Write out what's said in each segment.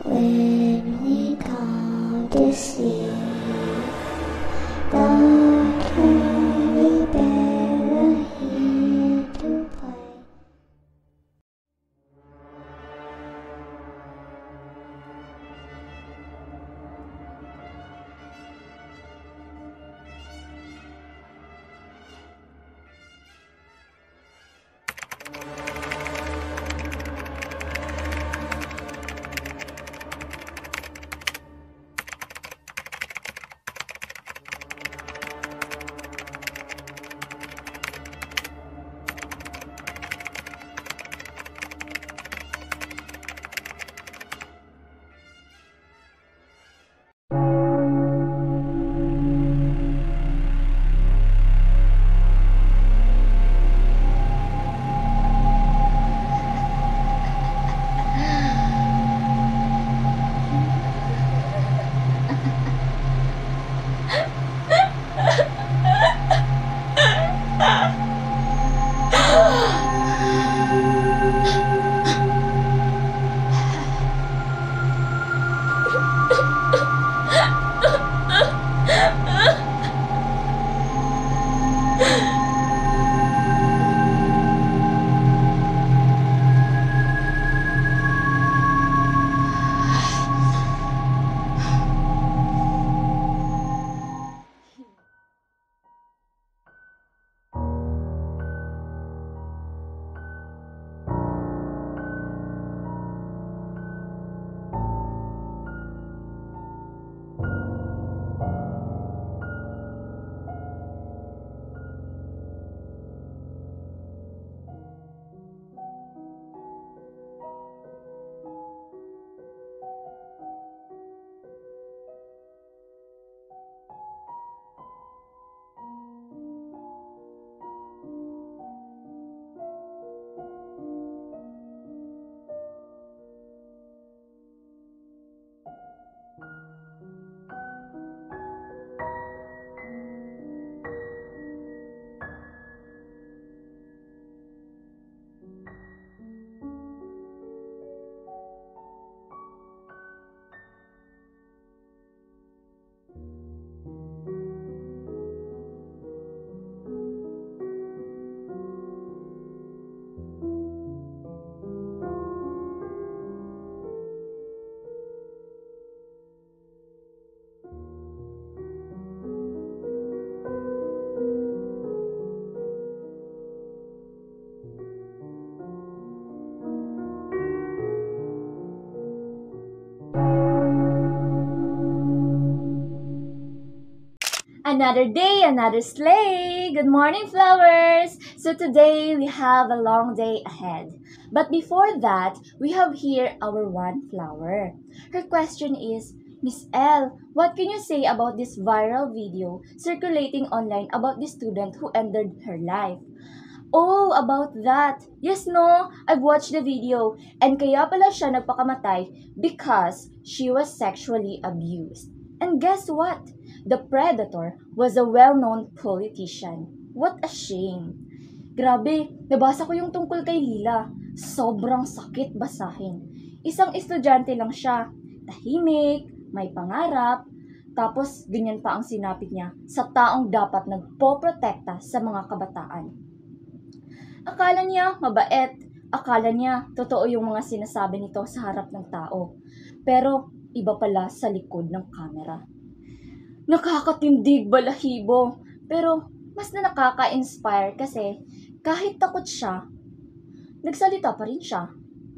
When we come to see the fairy tale are here to play. Another day, another sleigh! Good morning, flowers! So today, we have a long day ahead. But before that, we have here our one flower. Her question is, Miss L, what can you say about this viral video circulating online about the student who ended her life? Oh, about that. Yes, no, I've watched the video. And kaya pala siya nagpakamatay because she was sexually abused. And guess what? The predator was a well-known politician. What a shame. Grabe, nabasa ko yung tungkol kay Lila. Sobrang sakit basahin. Isang estudyante lang siya. Tahimik, may pangarap, tapos ganyan pa ang sinapit niya sa taong dapat nagpoprotekta sa mga kabataan. Akala niya mabait, akala niya totoo yung mga sinasabi nito sa harap ng tao. Pero iba pala sa likod ng kamera. Nakakatindig balahibo, pero mas na nakaka-inspire kasi kahit takot siya, nagsalita pa rin siya.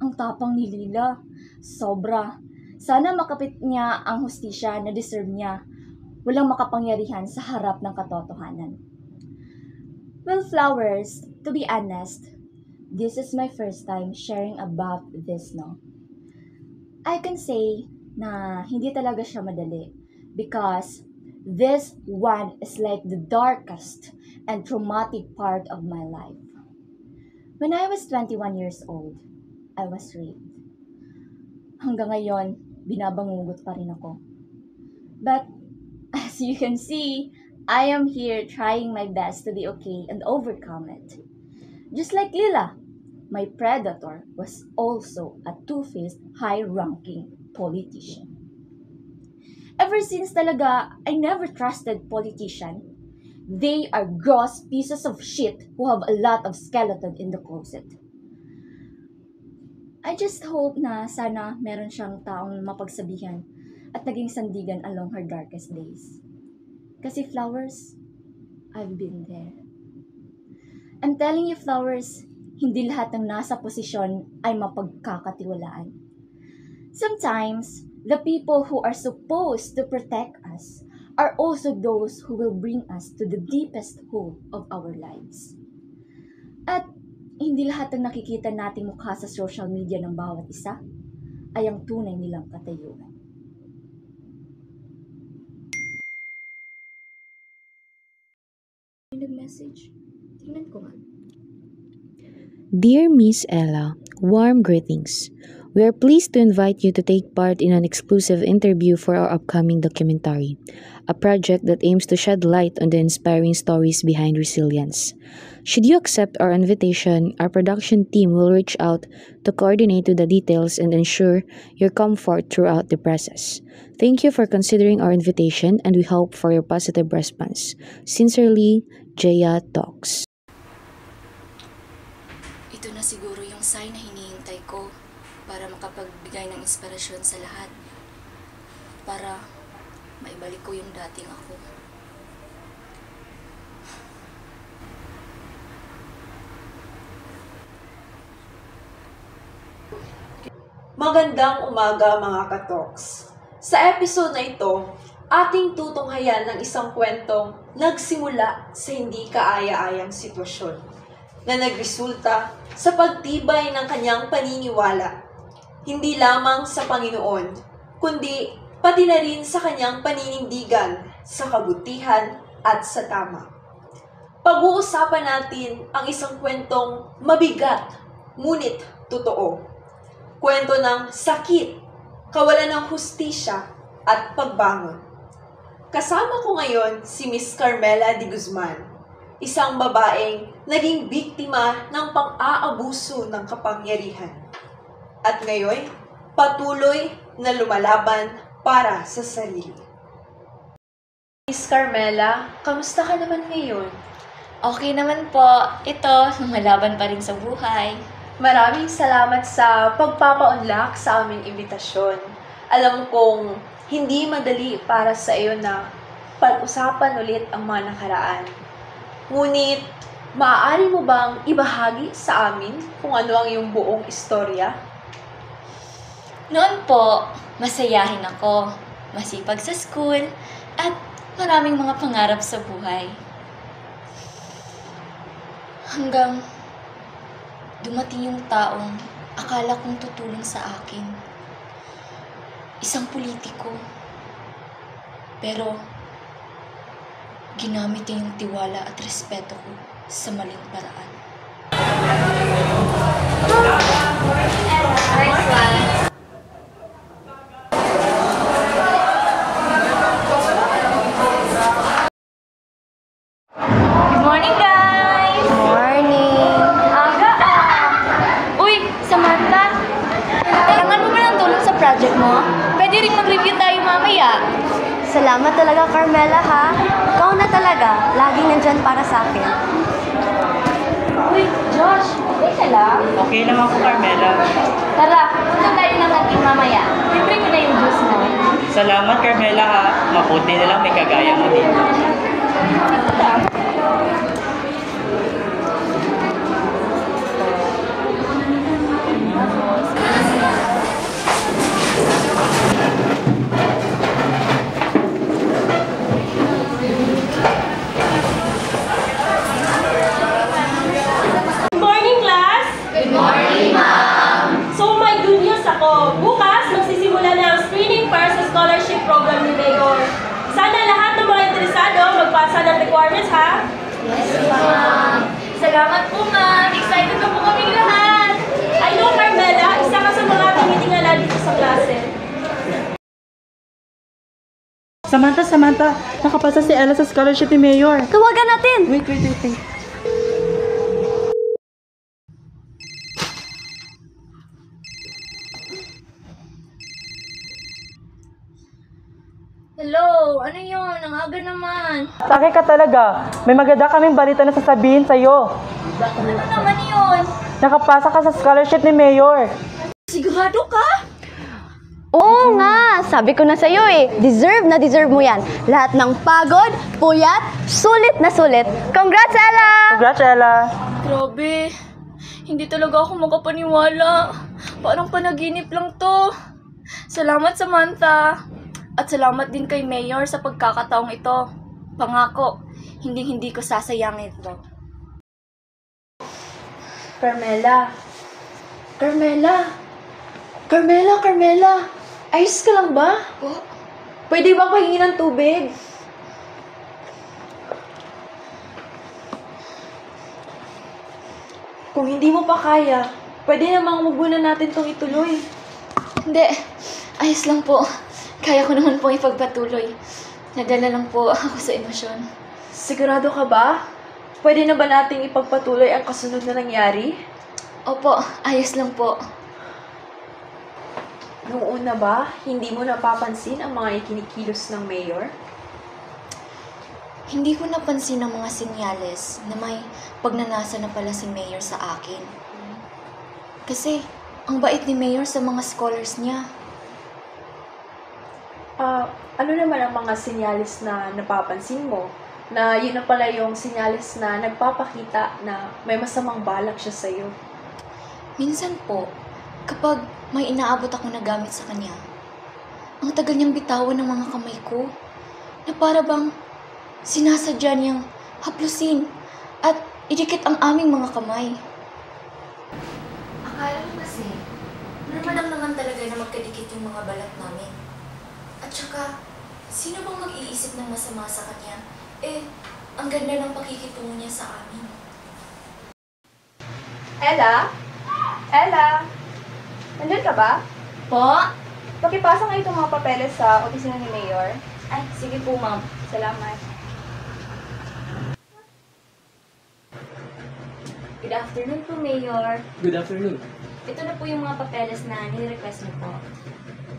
Ang tapang ni Lila, sobra. Sana makapit niya ang hustisya na deserve niya. Walang makapangyarihan sa harap ng katotohanan. Well, flowers, to be honest, this is my first time sharing about this, no? I can say na hindi talaga siya madali because this one is like the darkest and traumatic part of my life. When I was 21 years old, I was raped. Hanggang ngayon, binabangugot pa rin ako. But, as you can see, I am here trying my best to be okay and overcome it. Just like Lila, my predator was also a two-faced, high-ranking politician. Ever since talaga, I never trusted politician. They are gross pieces of shit who have a lot of skeleton in the closet. I just hope na sana meron siyang taong mapagsabihan at naging sandigan along her darkest days. Kasi Flowers, I've been there. I'm telling you, Flowers, hindi lahat ng nasa posisyon ay mapagkakatiwalaan. Sometimes, the people who are supposed to protect us are also those who will bring us to the deepest hole of our lives. At hindi lahat ng nakikita nating mukha sa social media ng bawat isa ay ang tunay nilang katayuan. Nag-message. Tingnan ko nga. Dear Miss Ella, warm greetings. We are pleased to invite you to take part in an exclusive interview for our upcoming documentary, a project that aims to shed light on the inspiring stories behind resilience. Should you accept our invitation, our production team will reach out to coordinate with the details and ensure your comfort throughout the process. Thank you for considering our invitation and we hope for your positive response. Sincerely, Jaya Talks. Ito na siguro yung sign na hinihintay ko para makapagbigay ng inspirasyon sa lahat. Para maibalik ko yung dating ako. Magandang umaga mga katoks. Sa episode na ito, ating tutunghayan ng isang kwentong nagsimula sa hindi kaaya-ayang sitwasyon na nagresulta sa pagtibay ng kanyang paniniwala, hindi lamang sa Panginoon, kundi pati na rin sa kanyang paninindigan sa kabutihan at sa tama. Pag-uusapan natin ang isang kwentong mabigat, ngunit totoo. Kwento ng sakit, kawalan ng hustisya at pagbangon. Kasama ko ngayon si Miss Carmela de Guzman, isang babaeng naging biktima ng pang-aabuso ng kapangyarihan. At ngayon, patuloy na lumalaban para sa sarili. Miss Carmela, kamusta ka naman ngayon? Okay naman po. Ito, lumalaban pa rin sa buhay. Maraming salamat sa pagpapaunlak sa aming imbitasyon. Alam kong hindi madali para sa iyo na pag-usapan ulit ang mga nakaraan. Ngunit, maaari mo bang ibahagi sa amin kung ano ang iyong buong istorya? Noon po, masayahin ako, masipag sa school, at maraming mga pangarap sa buhay. Hanggang dumating yung taong akala kong tutulong sa akin. Isang politiko. Pero, ginamit niya yung tiwala at respeto ko sa maling paraan. Good morning, guys! Morning! Aga Uy, Samantha! Kailangan mo ba ng tulong sa project mo? Pwede rin mag-review tayo mamaya. Salamat talaga, Carmela, ha? Ikaw na talaga. Laging nandyan para sa akin. Uy, Josh, okay ka lang? Okay lang ako, Carmela. Tara, punta tayo ng kantin mamaya. Libre ko na yung juice mo. Salamat, Carmela, ha. Mabuti na lang may kagaya mo dito. Good morning, class! Good morning, ma'am! So, may good news ako. Bukas, magsisimula na ang screening para sa scholarship program ni Mayor. Sana lahat ng mga interesado magpasa ng requirements, ha? Yes, ma'am. Salamat po, ma'am. Excited na po kami lahat. I know, Carmela, isa ka sa mga tumitingala dito sa klase. Samantha, nakapasa si Ella sa scholarship ni Mayor. Tawagan natin! Wait. Hello, ano yun? Ang aga naman. Taki ka talaga. May maganda kaming balita na sasabihin sa'yo. Ano naman yun? Nakapasa ka sa scholarship ni Mayor. Sigurado ka? Oo nga, sabi ko na sa'yo eh. Deserve na deserve mo yan. Lahat ng pagod, puyat, sulit na sulit. Congrats, Ella! Congrats, Ella. Grabe. Hindi talaga ako makapaniwala. Parang panaginip lang to. Salamat, Samantha. At salamat din kay Mayor sa pagkakataong ito. Pangako, hindi ko sasayangin ito. Carmela. Ayos ka lang ba? Pwede ba pahingi ng tubig? Kung hindi mo pa kaya, pwede namang muna natin itong ituloy. Hindi. Ayos lang po. Kaya ko naman po ipagpatuloy. Nadala lang po ako sa emosyon. Sigurado ka ba? Pwede na ba nating ipagpatuloy ang kasunod na nangyari? Opo, ayos lang po. Noong una ba, hindi mo napapansin ang mga ikinikilos ng mayor? Hindi ko napansin ang mga senyales na may pagnanasa na pala si mayor sa akin. Kasi, ang bait ni mayor sa mga scholars niya. Ano naman ang mga senyales na napapansin mo? Na yun na pala yung senyales na nagpapakita na may masamang balak siya sa'yo. Minsan po, kapag may inaabot ako na gamit sa kanya, ang tagal niyang bitawan ng mga kamay ko, na para bang sinasadya niyang haplusin at idikit ang aming mga kamay. Akala mo kasi, normal lang naman talaga na magkadikit yung mga balat namin. At saka, sino bang mag-iisip ng masama sa kanya? Ang ganda ng pakikitungo niya sa amin. Ella? Nandun ka ba? Po? Pakipasa nga itong mga papeles sa opisina ni Mayor. Ay, sige po, ma'am. Salamat. Good afternoon po, Mayor. Good afternoon. Ito na po yung mga papeles na nire-request niyo po.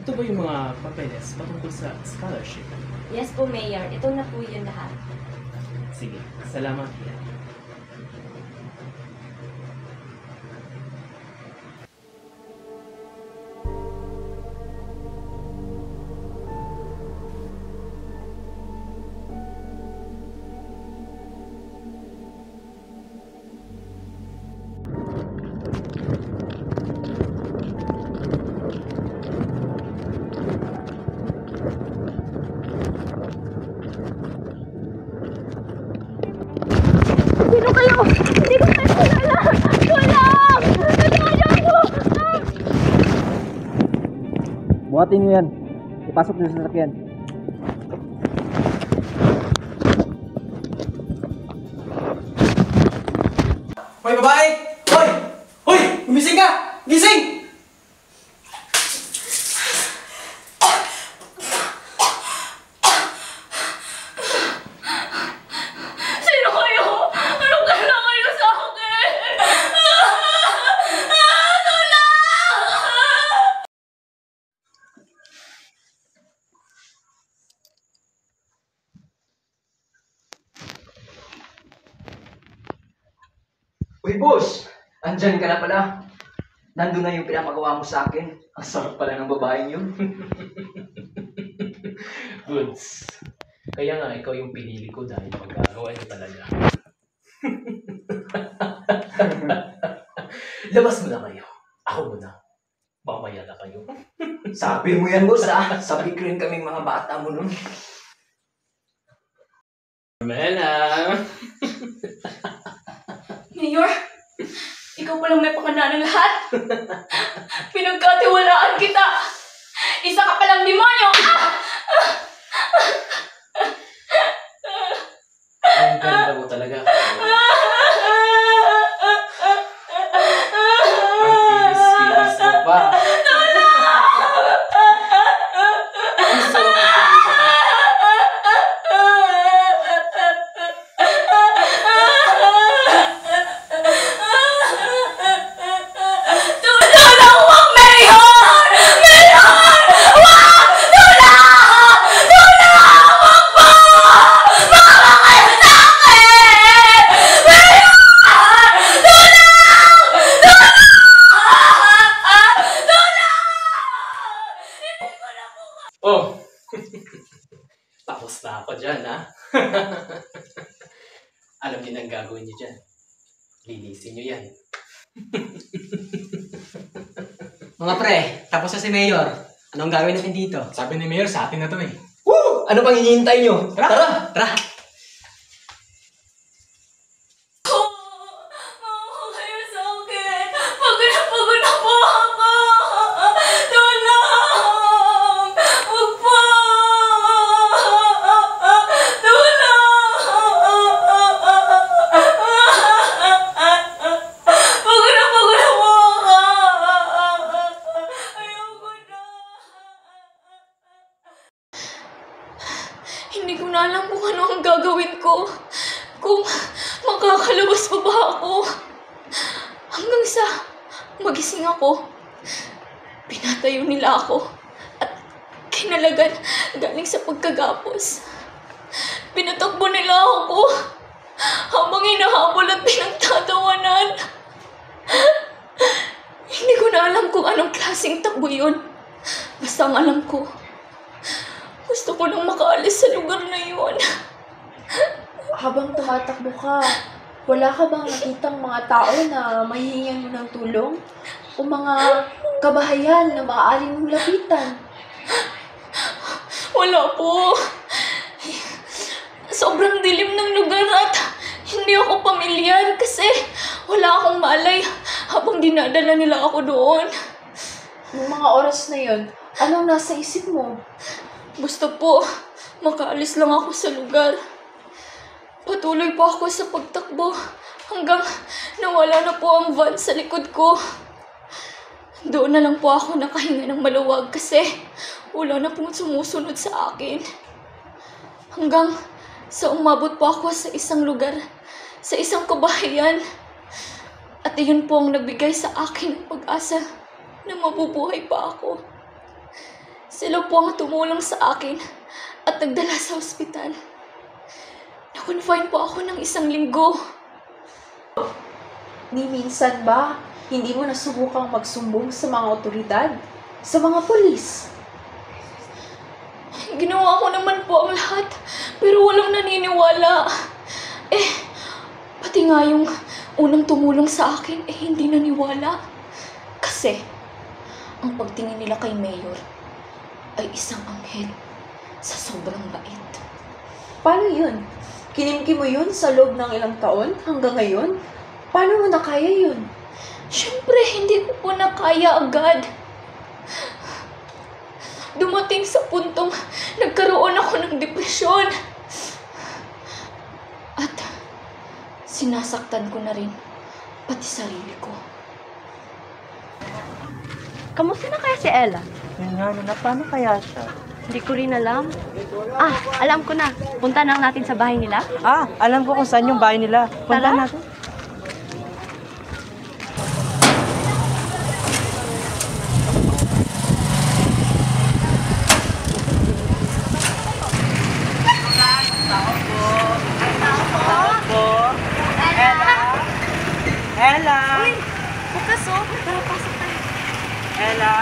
Ito ba yung mga papeles patungkol sa scholarship? Yes po, Mayor. Ito na po yun lahat. Sige, salamat. Sino kayo? Hindi ko kayo kilala! Tulong! Tulungan niyo ako! Buhatin nyo yan. Ipasok nyo sa sasakyan. Hoy, babae! Hoy! Hoy! Gumising ka! Gising! Sino kayo? Anong kailangan niyo sa akin? Tulong! Uy, boss! Andyan ka na pala. Nandun na yung pinapagawa mo sa akin. Ang sarap pala ng babaeng yun. Goods. Kaya nga, ikaw yung pinili ko dahil magagawa niyo talaga. Labas mo na kayo. Ako muna. Mamaya na kayo. Sabi mo yan, boss, ah. Sabi ko rin kaming mga bata mo nun. Carmela! Mayor, ikaw palang may pakana ng lahat. Pinagkatiwalaan kita. Isa ka palang demonyo. Ang ganda mo talaga. Ang kinis-kinis mo pa. Ang sarap mo pa. Tulong mo, Mayor! Mayor! Wag! Tulong! Tulong! Tapos na ako dyan, ha? Alam niyo na ang gagawin niyo dyan. Linisin niyo yan. Mga pre, tapos na si Mayor. Anong gagawin natin dito? Sabi ni Mayor, sa atin na to eh. Woo! Ano pang hinihintay nyo? Tara! Tara! Hindi ko na alam kung ano ang gagawin ko. Kung makakalabas pa ba ako. Hanggang sa magising ako. Pinatayo nila ako. At kinalagan galing sa pagkagapos. Pinatakbo nila ako. Habang hinahabol at pinagtatawanan. Hindi ko na alam kung anong klaseng takbo yun. Basta ang alam ko, gusto ko lang makaalis sa lugar na yun. Habang tumatakbo ka, wala ka bang nakitang mga tao na mahihingan mo ng tulong? O mga kabahayan na maaari mong lapitan? Wala po. Sobrang dilim ng lugar at hindi ako pamilyar kasi wala akong malay habang dinadala nila ako doon. Noong mga oras na yun, anong nasa isip mo? Basta po, makaalis lang ako sa lugar. Patuloy pa ako sa pagtakbo hanggang nawala na po ang van sa likod ko. Doon na lang po ako nakahinga ng maluwag kasi wala na pong sumusunod sa akin. Hanggang sa umabot po ako sa isang lugar, sa isang kabahayan. At iyon po ang nagbigay sa akin ng pag-asa na mabubuhay pa ako. Sila po ang tumulong sa akin at nagdala sa ospital. Na-confine po ako ng 1 linggo. Ni minsan ba, hindi mo nasubukang magsumbong sa mga otoridad? Sa mga pulis? Ginawa ko naman po ang lahat, pero walang naniniwala. Pati nga yung unang tumulong sa akin, hindi naniwala. Kasi, ang pagtingin nila kay Mayor ay isang anghel sa sobrang bait. Paano yun? Kinimkim mo yun sa loob ng ilang taon hanggang ngayon? Paano mo nakaya yun? Siyempre, hindi ko po nakaya agad. Dumating sa puntong nagkaroon ako ng depresyon. At sinasaktan ko na rin pati sarili ko. Kamusta na kaya si Ella? Yun nga, na paano kaya siya? Hindi ko rin alam. Alam ko na. Punta na natin sa bahay nila. Alam ko kung saan yung bahay nila. Punta Tara. natin. Ella! Uy! Bukas Tara, pasok tayo. Ella!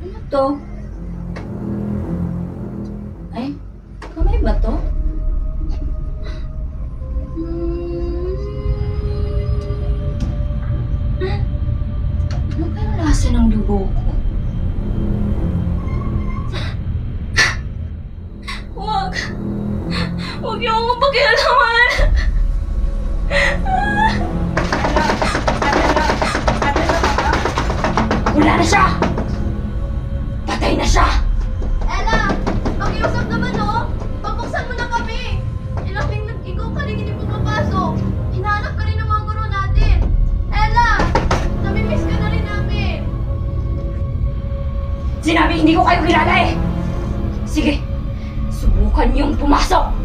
Ano to? Ay, kamay ba to? Ano kayang lasa ng dugo ko? Huwag niyo akong pakialaman! Wala na siya! Patay na siya! Ella! Pakiusap naman, no? Pabuksan mo na kami! Ilang tingnan, ikaw ka rin hindi pumapasok. Hinahanap ka rin ng mga guro natin. Ella! Namimiss ka na rin namin. Sinabi hindi ko kayo kilala eh! Sige, subukan niyong pumasok!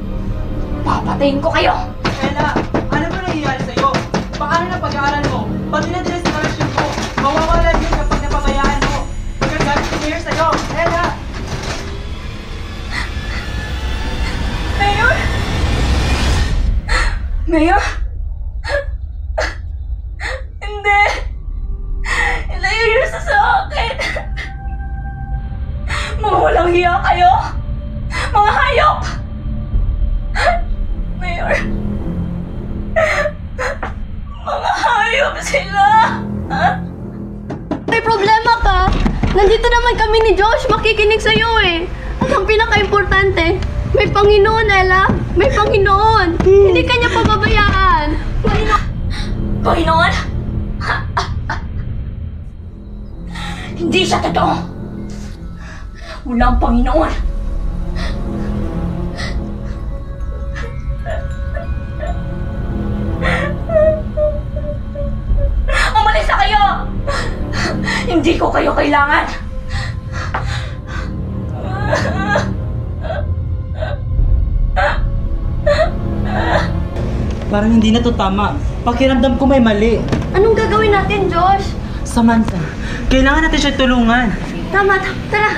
Papatayin ko kayo! Ella! Ano ba nangyayari sa'yo? Paano na pag-aaral mo? Pati na din sa scholarship mo? Mawawala din kapag napabayaan mo. Pagkagalit si Mayor sa'yo! Ella! Mayor? Mayor? Hindi! Ilayo niyo sa akin! Mga walang hiya kayo! Mga hayop! Mayor! Mga hayop sila! May problema ka? Nandito naman kami ni Josh, makikinig sa'yo eh. At ang pinaka-importante, may Panginoon, Ella. May Panginoon. Hindi ka niya pababayaan. Panginoon? Hindi siya totoo! Walang Panginoon! Umalis na kayo! Hindi ko kayo kailangan! Parang hindi na to tama. Pakiramdam ko may mali. Anong gagawin natin, Josh? Samantha, kailangan natin siya tulungan. Tama, tara.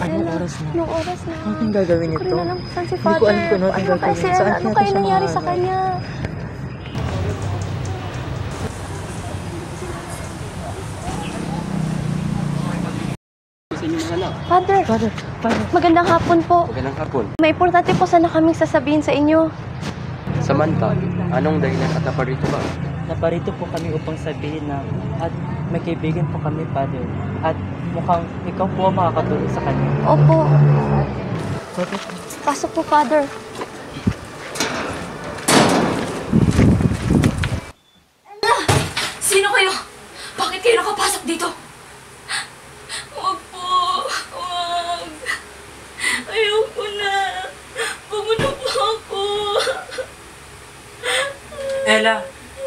Anong oras na? Anong oras na? Ano yung gagawin nito? Hindi ko rin alam kung saan si Hindi ko Father. alam kung ano yung gagawin. Kasi Saan ano kaya kaya siya nangyari sa mahanap? kanya? Father, magandang hapon po. Magandang hapon. May importante po sana kaming sasabihin sa inyo. Samantha, anong dahilan at naparito ba? Naparito po kami upang sabihin na at may kaibigan po kami, Father. At mukhang ikaw po ang makakatulong sa kanya. Opo. Bakit? Pasok po, Father. Sino kayo? Bakit kayo nakapasok dito? Huwag po. Huwag. Ayoko na. Pumunta po ako. Ella,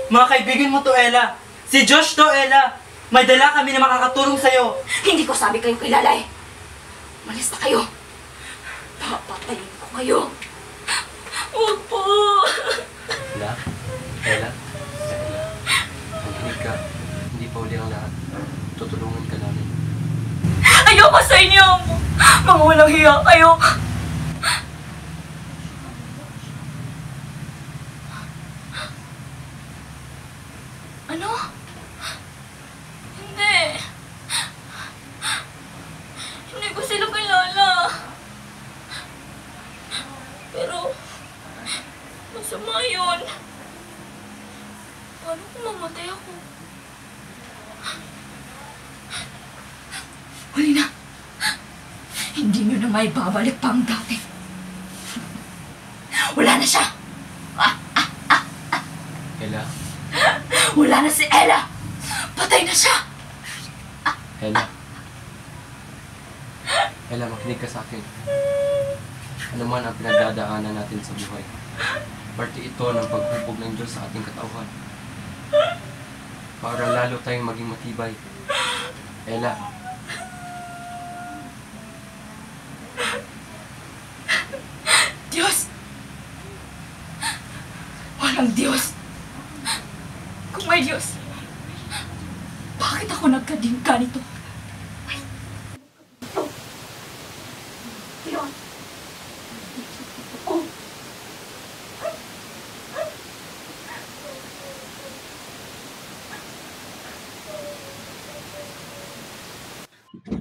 mga kaibigan mo to, Ella. Si Josh to, Ella. May dala kami na makakatulong sa'yo. Hindi ko sabi kayong kilala eh. Malis na kayo. Papatayin ko kayo. Huwag po. Ella? Ella? Makinig ka. Hindi pa uli ang lahat. Tutulungan ka namin. Ayoko sa inyo. Mga walang hiya kayo. Ano? Hindi. Hindi ko sila kilala. Pero, masama yun. Paano kung mamatay ako? Huli na. Hindi nyo na may babalik pa ang dati. Wala na siya. Ella? Wala na si Ella. Patay na siya. Ella? Ella, makinig ka sa akin. Ano man ang pinagdadaanan natin sa buhay, parte ito ng paghubog ng Diyos sa ating katauhan. Para lalo tayong maging matibay. Ella? Diyos! Walang Diyos! Kung may Diyos, bakit ako nagkading ganito? Diyos! Oh!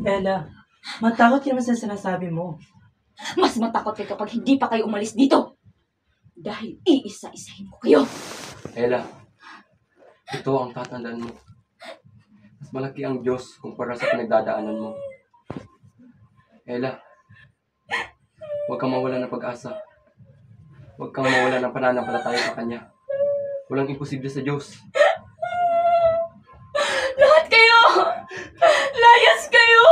Ella, matakot ka naman sa sinasabi mo. Mas matakot kayo kapag hindi pa kayo umalis dito. Dahil iisa-isahin ko kayo. Ella, ito ang tatandaan mo. Mas malaki ang Diyos kumpara sa pinagdadaanan mo. Ella, huwag kang mawala ng pag-asa. Huwag kang mawala ng pananampalataya sa Kanya. Walang imposible sa Diyos. Lahat kayo! Layas kayo!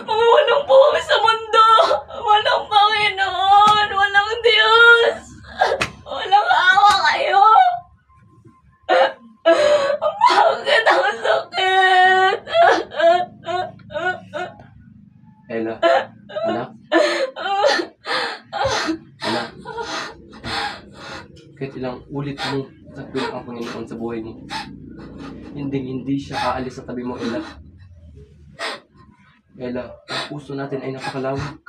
Mga walang buhay sa mundo! Walang Panginoon! Walang Diyos! Walang awa kayo! Bakit ang sakit? Ella, anak. Anak. Kahit ilang ulit mo sabihin ang Panginoon sa buhay mo, hindi siya aalis sa tabi mo, Ella. Ella, ang puso natin ay napakalawak.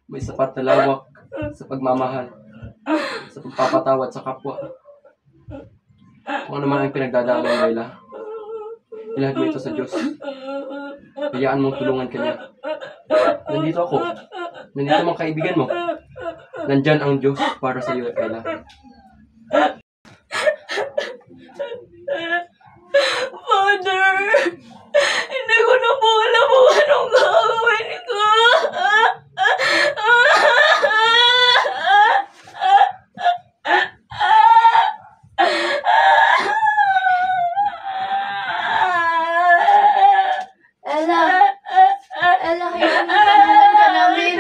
May sapat na lawak sa pagmamahal, sa pagpapatawad sa kapwa. Kung ano man ang pinagdadaanan mo, Ella, ilahad mo ito sa Diyos. Hayaan mong tulungan ka niya. Nandito ako. Nandito mga kaibigan mo. Nandyan ang Diyos para sa iyo, Ella. Father, hindi ko na po alam kung anong gagawin ko. Ella, kaya tulungan ka namin.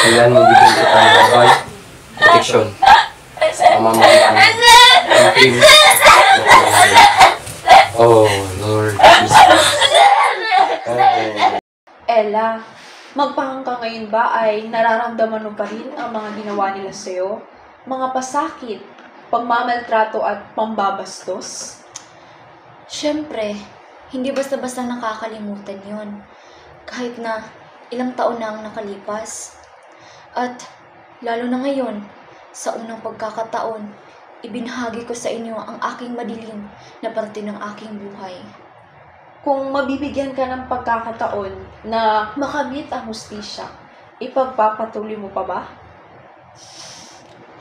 Kailangan mo bigyan kita ng gabay, proteksyon, pamamagitan ng krimen. Oh, Lord Jesus. Ella, magpahanggang ngayon ba ay nararamdaman mo pa rin ang mga ginawa nila sa'yo? Mga pasakit, pagmamaltrato at pambabastos? Siyempre, hindi basta-basta nakakalimutan yon. Kahit na ilang taon na ang nakalipas. At lalo na ngayon, sa unang pagkakataon, ibinahagi ko sa inyo ang aking madilim na parte ng aking buhay. Kung mabibigyan ka ng pagkakataon na makamit ang hustisya, ipagpapatuloy mo pa ba?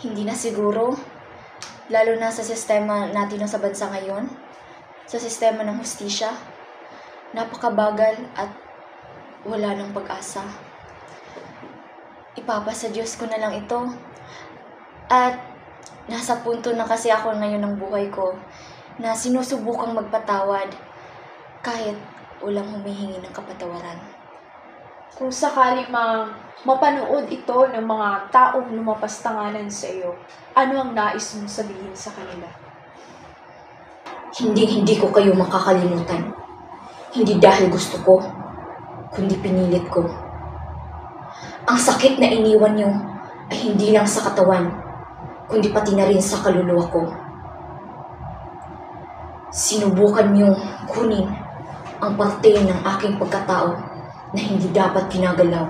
Hindi na siguro, lalo na sa sistema natin sa bansa ngayon, sa sistema ng hustisya, napakabagal at wala ng pag-asa. Ipapasa Diyos ko na lang ito. At nasa punto na kasi ako ngayon ng buhay ko na sinusubukang magpatawad kahit walang humihingi ng kapatawaran. Kung sakali mapanood ito ng mga taong lumapastanganan sa iyo, ano ang nais mong sabihin sa kanila? Hindi ko kayo makakalimutan. Hindi dahil gusto ko, kundi pinilit ko. Ang sakit na iniwan niyo ay hindi lang sa katawan, kundi pati na rin sa kaluluwa ko. Sinubukan niyong kunin ang parte ng aking pagkatao na hindi dapat ginagalaw.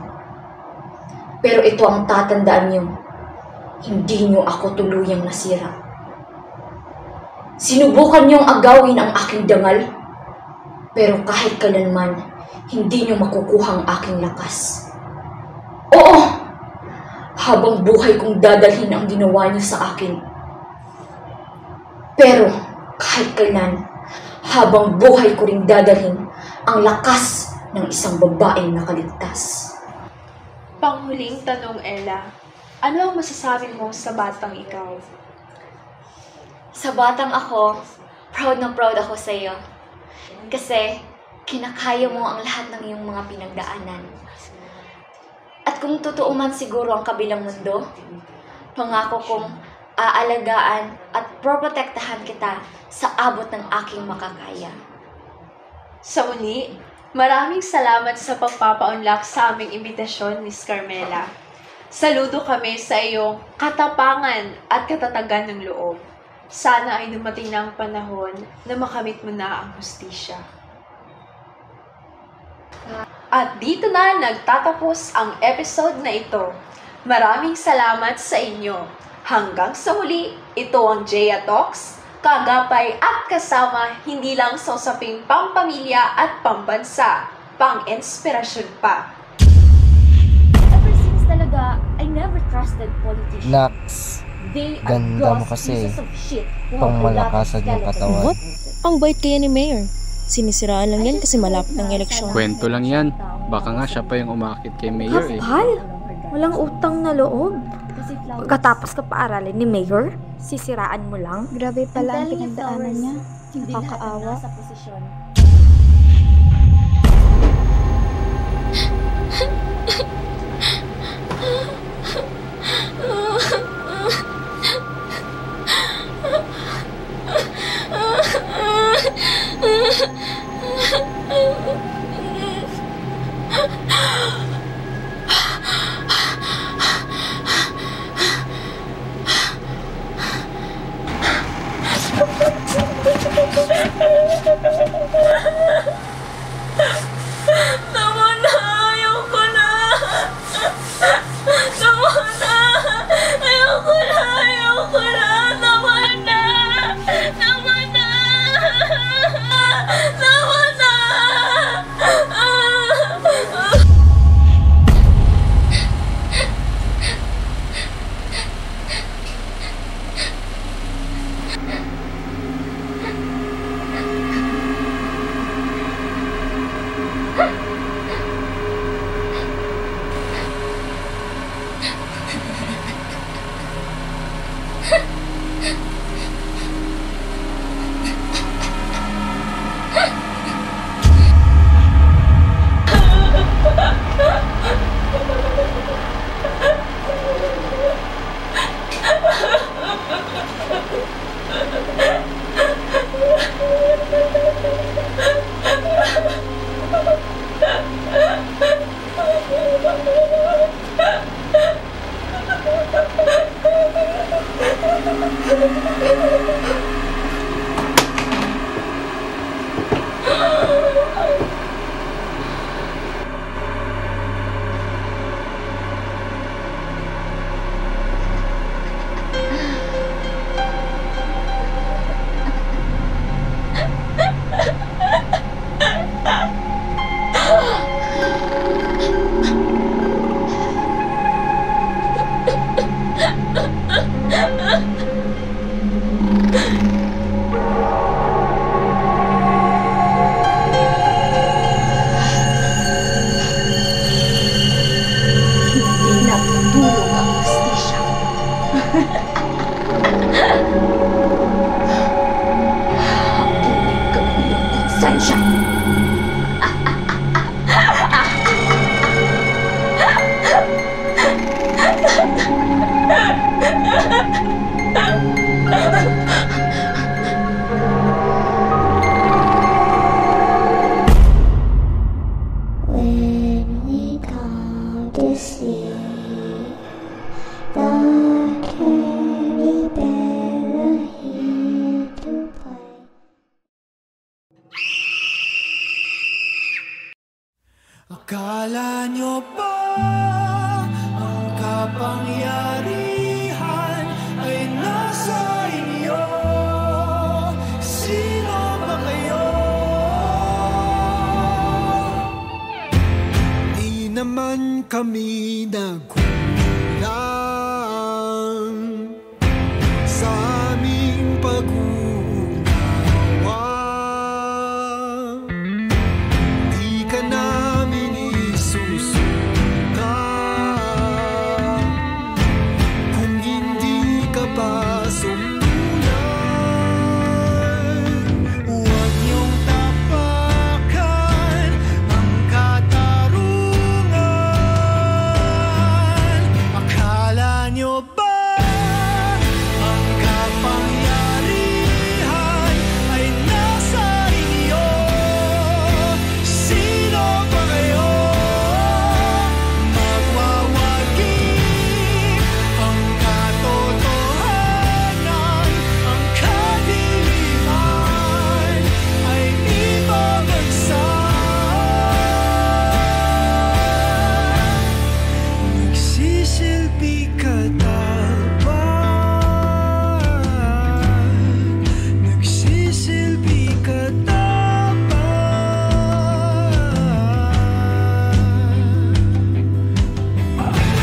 Pero ito ang tatandaan niyo, hindi niyo ako tuluyang nasira. Sinubukan niyong agawin ang aking dangal, pero kahit kailanman, hindi niyo makukuha ang aking lakas. Oo! Habang buhay kong dadalhin ang ginawa niyo sa akin. Pero kahit kailan, habang buhay ko ring dadalhin ang lakas ng isang babaeng nakaligtas. Panghuling tanong, Ella, ano ang masasabi mo sa batang ikaw? Sa batang ako, proud na proud ako sa iyo. Kasi kinakaya mo ang lahat ng iyong mga pinagdaanan. At kung totoo man siguro ang kabilang mundo, pangako kong aalagaan at proprotektahan kita sa abot ng aking makakaya. Sa muli, maraming salamat sa pagpapaunlak sa aming imbitasyon, Miss Carmela. Saludo kami sa iyong katapangan at katatagan ng loob. Sana ay dumating na ang panahon na makamit mo na ang hustisya. At dito na nagtatapos ang episode na ito. Maraming salamat sa inyo. Hanggang sa muli, ito ang Jaya Talks, kagapay at kasama hindi lang sa usaping pampamilya at pambansa, pang-inspirasyon pa. Ever since talaga, I never trusted politicians. Nax, They are ganda mo gross kasi. pieces of shit. Pang malakasan yung katawan. What? Ang bait kaya ni Mayor. Sinisiraan lang yan kasi malapit ng eleksyon. Kwento lang yan. Baka nga siya pa yung umakit kay Mayor eh. Kapal! Walang utang na loob. Pagkatapos ka paaralin ni Mayor, sisiraan mo lang. Grabe pala ang pinagdaanan niya. Nakakaawa. Sa posisyon. When we come to see the teddy bear are here to play. Akala nyo ba ang kapangyarihan ay nasa inyo? Sino ba kayo? Di naman kami nagkulang sa aming pag-uunawa. Di ka namin isusuka kung hindi ka pa sumulan. Huwag niyong tapakan ang katarungan. Akala niyo ba ang kapangyarihan ay nasa inyo? Sino ba kayo? Magwawagi ang katotohanan, ang kadiliman ay ibabagsak. Nagsisilbi ka dapat, nagsisilbi ka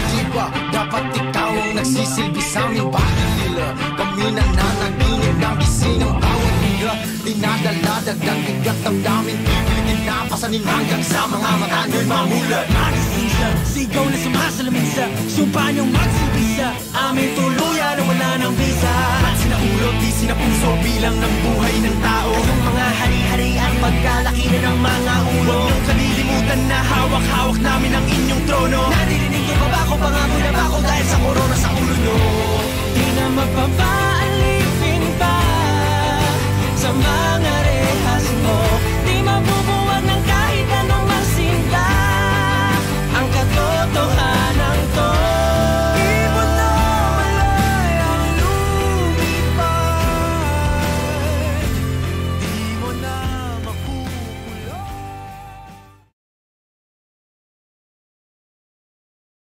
Di ba dapat ikaw ang nagsisilbi sa aming bahay nila? Kami nananaginip ng gising ng bawat higa. Dinadala dagdag bigat ang daming pipilitin na pasanin hanggang sa mga mata nyo'y mamulat. Magisisa, sigaw na sumasalamin sa sumpa niyong magsibisa. Aming tuluyan na wala ng visa. At sinaulot, di sinapuso bilang ng buhay ng tao. Kayong mga hari-hari at pagkalaki na ng mga ulo. Huwag niyong kalilimutan na hawak-hawak namin ang inyong trono.